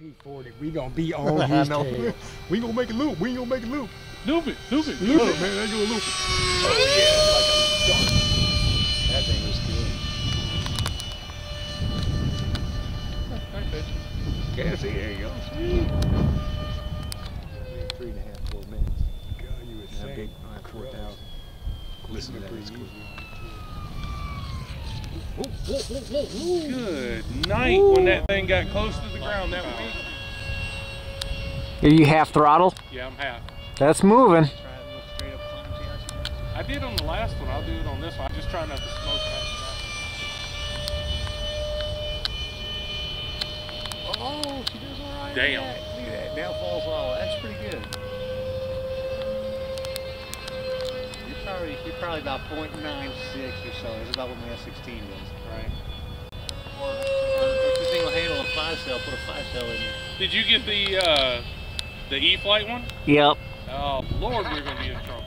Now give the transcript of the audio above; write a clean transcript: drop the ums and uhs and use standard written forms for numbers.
P40, we gonna be on his tail. We ain't gonna make it loop. We ain't gonna make it loop. Loop it, loop it. Loop it, man. They gonna loop it. Oh yeah, like a dart. That thing was good. Cassie, there you go. 3.5, 4 minutes. God, you would That big 4,000. Listen to that. It's cool. Good night. When that thing got close to the ground, that wing. Are you half throttle? Yeah, I'm half. That's moving. I did on the last one. I'll do it on this one. I'm just trying not to smoke that. Oh, she does all right. Damn. Look at that. Now falls off. That's pretty good. You're probably about 0.96 or so. It's about what my S16 is. Right. Or if you think will handle a 5-cell, put a 5-cell in there. Did you get the E-flite one? Yep. Oh Lord, we're gonna be in trouble.